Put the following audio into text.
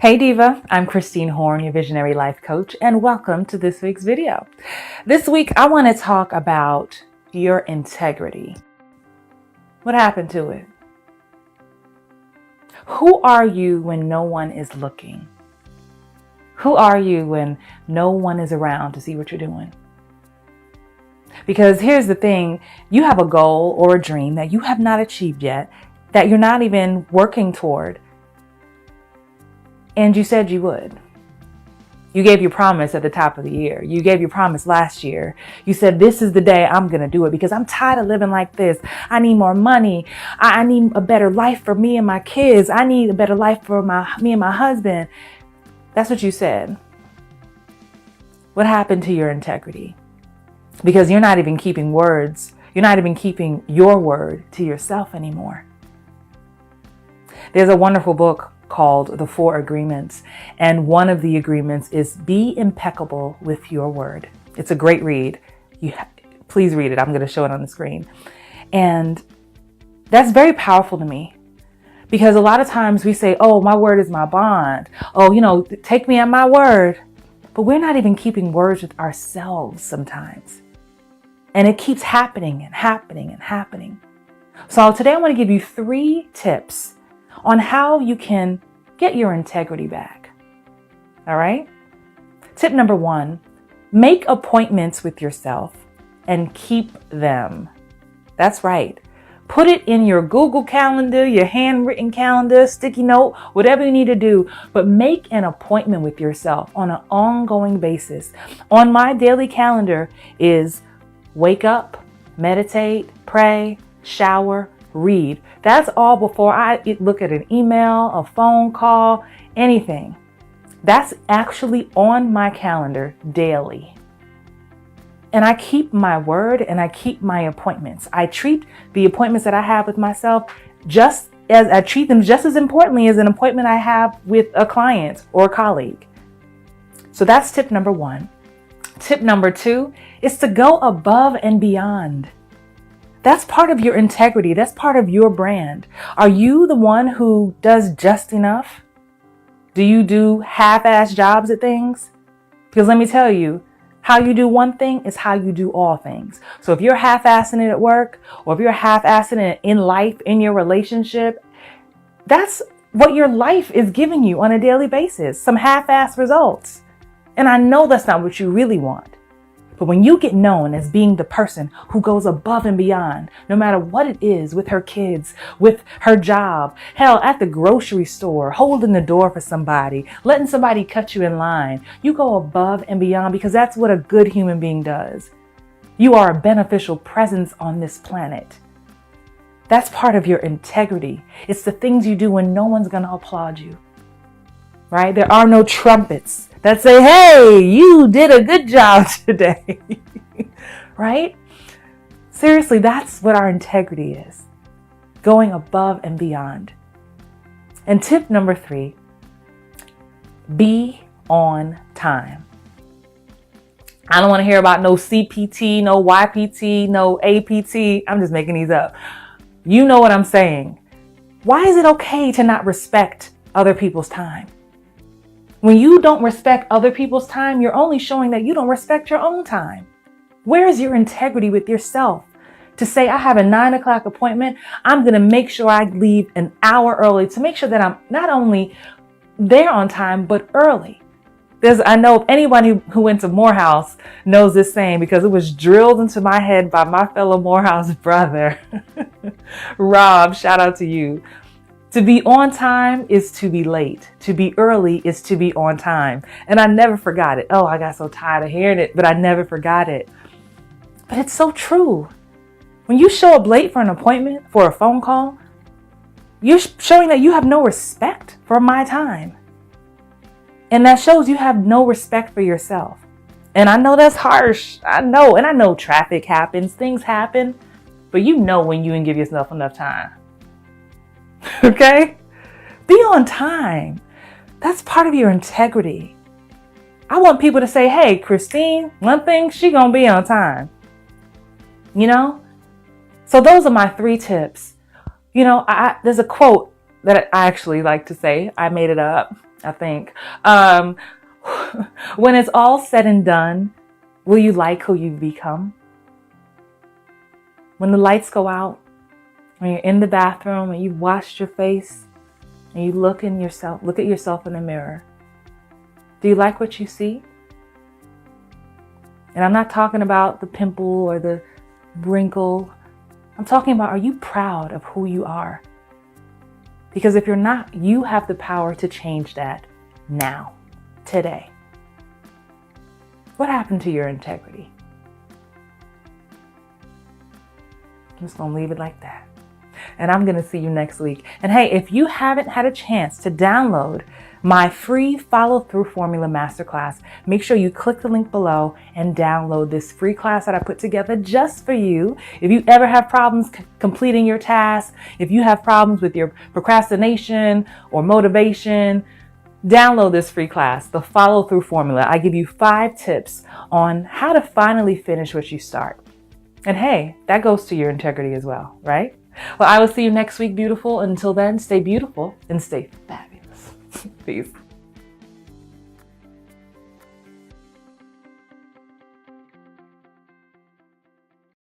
Hey Diva, I'm Christine Horn, your visionary life coach, and welcome to this week's video. This week, I want to talk about your integrity. What happened to it? Who are you when no one is looking? Who are you when no one is around to see what you're doing? Because here's the thing, you have a goal or a dream that you have not achieved yet, that you're not even working toward. And you said you would. You gave your promise at the top of the year. You gave your promise last year. You said, this is the day I'm going to do it because I'm tired of living like this. I need more money. I need a better life for me and my kids. I need a better life for me and my husband. That's what you said. What happened to your integrity? Because you're not even keeping words. You're not even keeping your word to yourself anymore. There's a wonderful book called The 4 Agreements. And one of the agreements is be impeccable with your word. It's a great read. Please read it. I'm going to show it on the screen. And that's very powerful to me because a lot of times we say, oh, my word is my bond. Oh, take me at my word. But we're not even keeping words with ourselves sometimes. And it keeps happening and happening and happening. So today I want to give you 3 tips on how you can get your integrity back. All right? Tip number 1, make appointments with yourself and keep them. That's right. Put it in your Google Calendar, your handwritten calendar, sticky note, whatever you need to do, but make an appointment with yourself on an ongoing basis. On my daily calendar is wake up, meditate, pray, shower, read. That's all before I look at an email, a phone call, anything. That's actually on my calendar daily. And I keep my word and I keep my appointments. I treat the appointments that I have with myself just as importantly as an appointment I have with a client or colleague. So that's tip number 1. Tip number 2 is to go above and beyond. That's part of your integrity. That's part of your brand. Are you the one who does just enough? Do you do half-ass jobs at things? Because let me tell you, how you do one thing is how you do all things. So if you're half-assing it at work, or if you're half-assing it in life, in your relationship, that's what your life is giving you on a daily basis, some half-ass results. And I know that's not what you really want. But when you get known as being the person who goes above and beyond, no matter what it is, with her kids, with her job, hell, at the grocery store, holding the door for somebody, letting somebody cut you in line, you go above and beyond because that's what a good human being does. You are a beneficial presence on this planet. That's part of your integrity. It's the things you do when no one's going to applaud you, right? There are no trumpets that say, hey, you did a good job today, right? Seriously, that's what our integrity is, going above and beyond. And tip number 3, be on time. I don't want to hear about no CPT, no YPT, no APT. I'm just making these up. You know what I'm saying. Why is it okay to not respect other people's time? When you don't respect other people's time, you're only showing that you don't respect your own time. Where is your integrity with yourself? To say, I have a 9 o'clock appointment, I'm going to make sure I leave an hour early to make sure that I'm not only there on time, but early. I know anyone who went to Morehouse knows this saying because it was drilled into my head by my fellow Morehouse brother, Rob, shout out to you. To be on time is to be late. To be early is to be on time. And I never forgot it. Oh, I got so tired of hearing it, but I never forgot it. But it's so true. When you show up late for an appointment, for a phone call, you're showing that you have no respect for my time. And that shows you have no respect for yourself. And I know that's harsh. I know. And I know traffic happens, things happen, but you know when you didn't give yourself enough time. Okay? Be on time. That's part of your integrity. I want people to say, hey, Christine, one thing, she gonna be on time. So those are my 3 tips. There's a quote that I actually like to say. I made it up. I think. When it's all said and done, will you like who you've become? When the lights go out, when you're in the bathroom and you've washed your face and you look at yourself in the mirror, do you like what you see? And I'm not talking about the pimple or the wrinkle. I'm talking about, are you proud of who you are? Because if you're not, you have the power to change that now, today. What happened to your integrity? I'm just going to leave it like that. And I'm going to see you next week. And hey, if you haven't had a chance to download my free follow-through formula masterclass, make sure you click the link below and download this free class that I put together just for you. If you ever have problems completing your tasks, if you have problems with your procrastination or motivation, download this free class, the follow-through formula. I give you 5 tips on how to finally finish what you start. And hey, that goes to your integrity as well, right? Well, I will see you next week, beautiful. Until then, stay beautiful and stay fabulous. Peace.